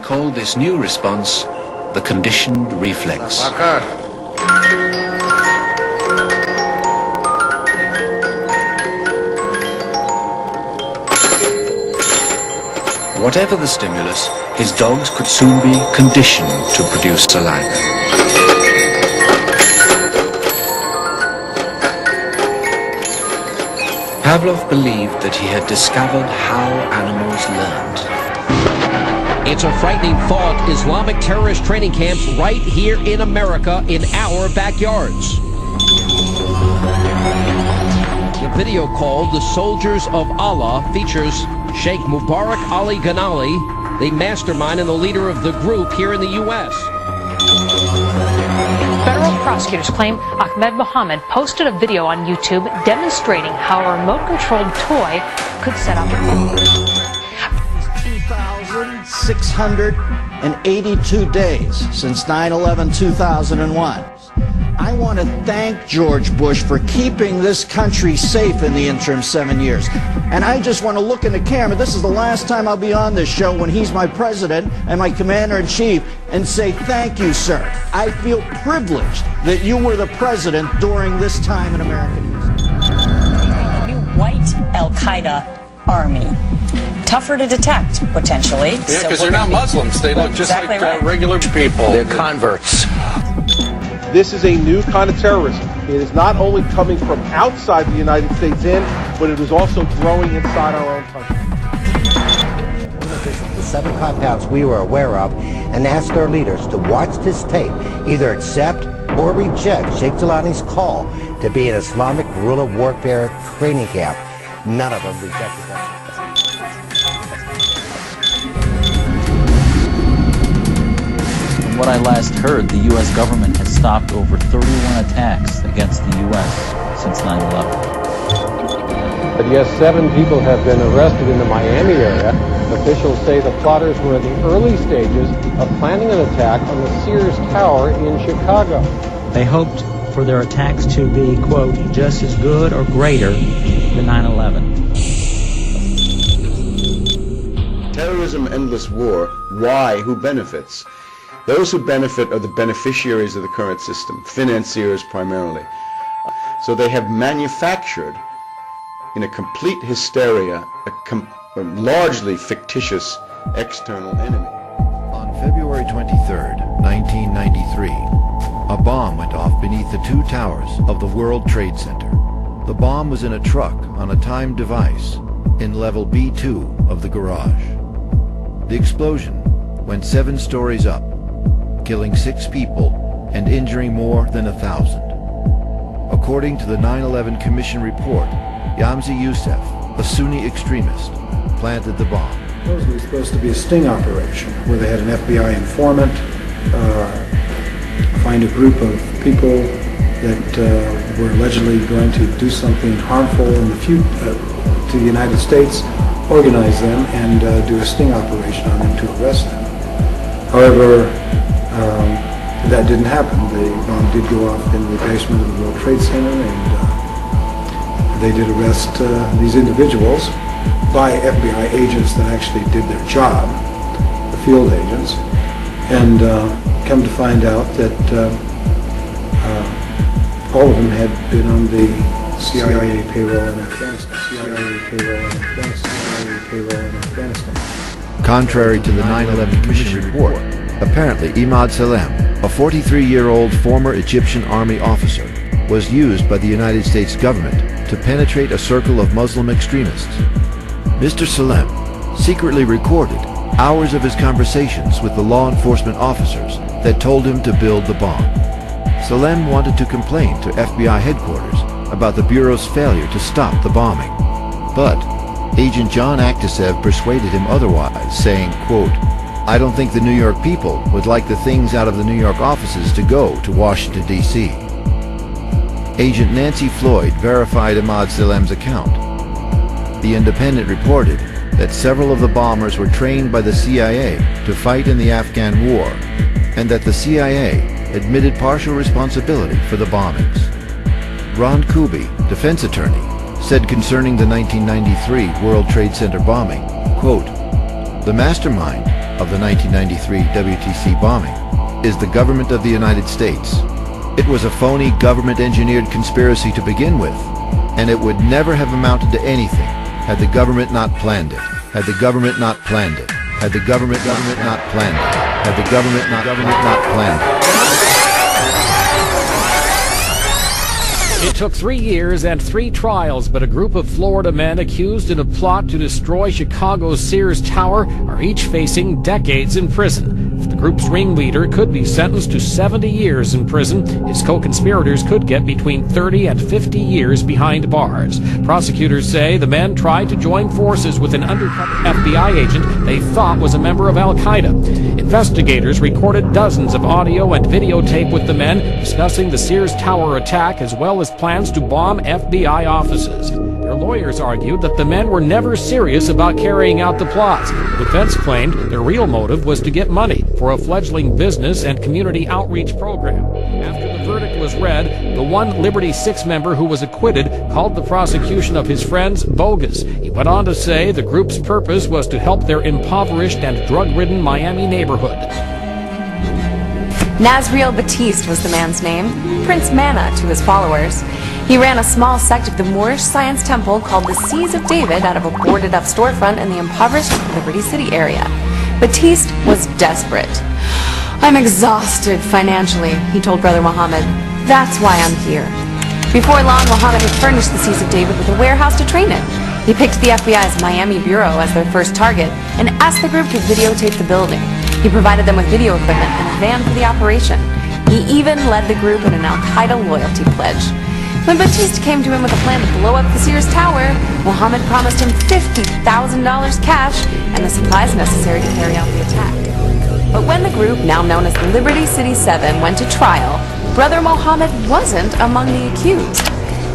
called this new response the conditioned reflex. Whatever the stimulus, his dogs could soon be conditioned to produce saliva. Pavlov believed that he had discovered how animals learned. It's a frightening thought. Islamic terrorist training camps right here in America, in our backyards. The video called The Soldiers of Allah features Sheikh Mubarak Ali Ghanali, the mastermind and the leader of the group here in the U.S. Federal prosecutors claim Ahmed Mohammed posted a video on YouTube demonstrating how a remote-controlled toy could set up a bomb. 2,682 days since 9/11/2001. I want to thank George Bush for keeping this country safe in the interim 7 years. And I just want to look in the camera. This is the last time I'll be on this show when he's my president and my commander-in-chief, and say thank you, sir. I feel privileged that you were the president during this time in American history. A new white Al-Qaeda army. Tougher to detect, potentially. Yeah, because they're not Muslims. They look just exactly like regular people. They're converts. This is a new kind of terrorism. It is not only coming from outside the United States but it is also growing inside our own country. The 7 compounds we were aware of, and asked their leaders to watch this tape, either accept or reject Sheikh Jilani's call to be an Islamic guerrilla warfare training camp. None of them rejected that. From what I last heard, the U.S. government has stopped over 31 attacks against the U.S. since 9/11. But yes, 7 people have been arrested in the Miami area. Officials say the plotters were in the early stages of planning an attack on the Sears Tower in Chicago. They hoped for their attacks to be, quote, just as good or greater than 9/11. Terrorism, endless war. Why? Who benefits? Those who benefit are the beneficiaries of the current system, financiers primarily. So they have manufactured, in a complete hysteria, a largely fictitious external enemy. On February 23rd, 1993, a bomb went off beneath the 2 towers of the World Trade Center. The bomb was in a truck on a timed device in level B2 of the garage. The explosion went 7 stories up, killing 6 people and injuring more than 1,000. According to the 9/11 Commission report, Yamzi Youssef, a Sunni extremist, planted the bomb. It was supposed to be a sting operation where they had an FBI informant find a group of people that were allegedly going to do something harmful in the future to the United States, organize them, and do a sting operation on them to arrest them. However, that didn't happen. The bomb did go off in the basement of the World Trade Center, and they did arrest these individuals by FBI agents that actually did their job, the field agents, and come to find out that all of them had been on the C.I.A. payroll in Afghanistan. C.I.A. payroll in Afghanistan. C.I.A. payroll in Afghanistan. Contrary to the 9/11 Commission report, apparently Imad Salem, a 43-year-old former Egyptian army officer, was used by the United States government to penetrate a circle of Muslim extremists. Mr. Salem secretly recorded hours of his conversations with the law enforcement officers that told him to build the bomb. Salem wanted to complain to FBI headquarters about the Bureau's failure to stop the bombing. But Agent John Aktasev persuaded him otherwise, saying, quote, "I don't think the New York people would like the things out of the New York offices to go to Washington, D.C." Agent Nancy Floyd verified Imad Salem's account. The Independent reported that several of the bombers were trained by the CIA to fight in the Afghan war, and that the CIA admitted partial responsibility for the bombings. Ron Kuby, defense attorney, said concerning the 1993 World Trade Center bombing, quote, "The mastermind of the 1993 WTC bombing is the government of the United States. It was a phony government-engineered conspiracy to begin with, and it would never have amounted to anything had the government not planned it, had the government not planned it, had the government not planned it, had the government not planned it. It took 3 years and 3 trials, but a group of Florida men accused in a plot to destroy Chicago's Sears Tower are each facing decades in prison. The group's ringleader could be sentenced to 70 years in prison. His co-conspirators could get between 30 and 50 years behind bars. Prosecutors say the men tried to join forces with an undercover FBI agent they thought was a member of Al-Qaeda. Investigators recorded dozens of audio and videotape with the men discussing the Sears Tower attack as well as plans to bomb FBI offices. Their lawyers argued that the men were never serious about carrying out the plots. The defense claimed their real motive was to get money for a fledgling business and community outreach program. After the verdict was read, the one Liberty 6 member who was acquitted called the prosecution of his friends bogus. He went on to say the group's purpose was to help their impoverished and drug-ridden Miami neighborhood. Nasriel Batiste was the man's name, Prince Manna to his followers. He ran a small sect of the Moorish science temple called the Seas of David out of a boarded-up storefront in the impoverished Liberty City area. Batiste was desperate. "I'm exhausted financially," he told Brother Muhammad. "That's why I'm here." Before long, Muhammad had furnished the Seas of David with a warehouse to train in. He picked the FBI's Miami Bureau as their first target and asked the group to videotape the building. He provided them with video equipment and a van for the operation. He even led the group in an Al-Qaeda loyalty pledge. When Batiste came to him with a plan to blow up the Sears Tower, Muhammad promised him $50,000 cash and the supplies necessary to carry out the attack. But when the group, now known as the Liberty City 7, went to trial, Brother Muhammad wasn't among the accused.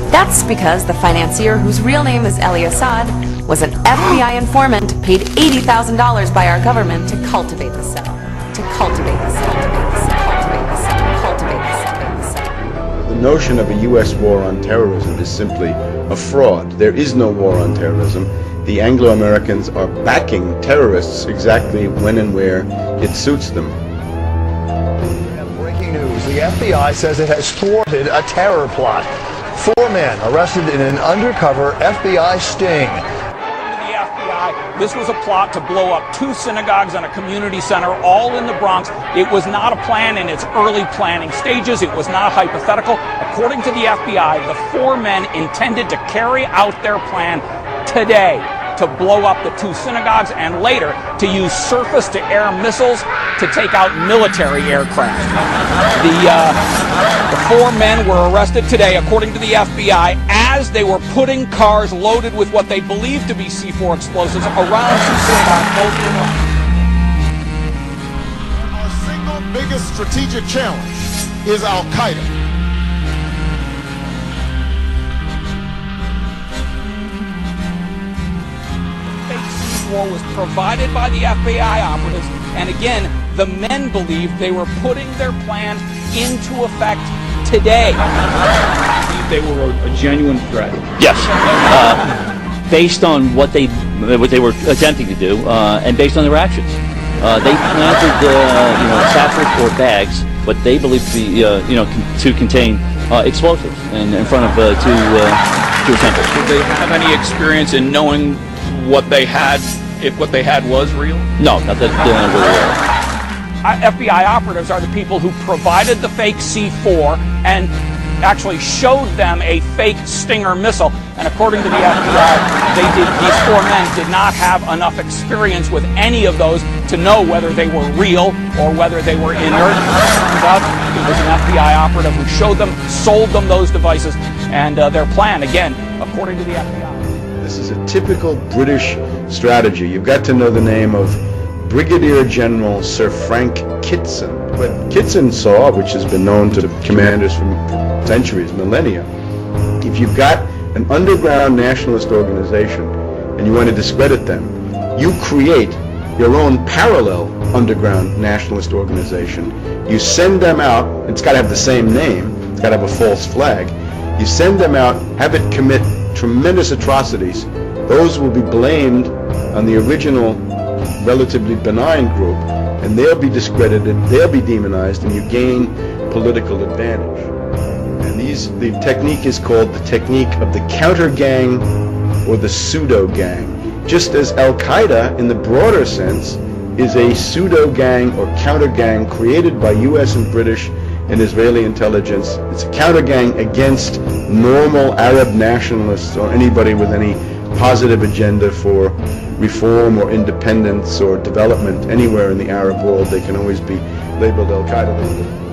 That's because the financier, whose real name is Eli Assad, was an FBI informant paid $80,000 by our government to cultivate the cell. To cultivate the cell. The notion of a U.S. war on terrorism is simply a fraud. There is no war on terrorism. The Anglo-Americans are backing terrorists exactly when and where it suits them. Breaking news, the FBI says it has thwarted a terror plot. 4 men arrested in an undercover FBI sting. This was a plot to blow up 2 synagogues and a community center, all in the Bronx. It was not a plan in its early planning stages. It was not hypothetical. According to the FBI, the 4 men intended to carry out their plan today to blow up the 2 synagogues and later to use surface-to-air missiles to take out military aircraft. The 4 men were arrested today, according to the FBI, as they were putting cars loaded with what they believed to be C4 explosives around 2 synagogues. Our single biggest strategic challenge is Al-Qaeda. Was provided by the FBI operatives, and again, the men believed they were putting their plan into effect today. They were a genuine threat. Yes, based on what they were attempting to do, and based on their actions. They planted, satchels or bags, what they believed to be, to contain explosives in front of 2 temples. Did they have any experience in knowing what they had, if what they had was real? No, not that real. FBI operatives are the people who provided the fake C4 and actually showed them a fake Stinger missile. And according to the FBI, these 4 men did not have enough experience with any of those to know whether they were real or whether they were inert. Turns out it was an FBI operative who showed them, sold them those devices, and their plan, again, according to the FBI. This is a typical British strategy. You've got to know the name of Brigadier General Sir Frank Kitson. What Kitson saw, which has been known to commanders for centuries, millennia, if you've got an underground nationalist organization and you want to discredit them, you create your own parallel underground nationalist organization. You send them out, it's got to have the same name, it's got to have a false flag. You send them out, have it commit tremendous atrocities. Those will be blamed on the original relatively benign group, and they'll be discredited, they'll be demonized, and you gain political advantage. And the technique is called the technique of the counter gang or the pseudo gang. Just as Al-Qaeda, in the broader sense, is a pseudo gang or counter gang created by U.S. and British and Israeli intelligence. It's a counter gang against normal Arab nationalists or anybody with any positive agenda for reform or independence or development anywhere in the Arab world. They can always be labeled Al-Qaeda.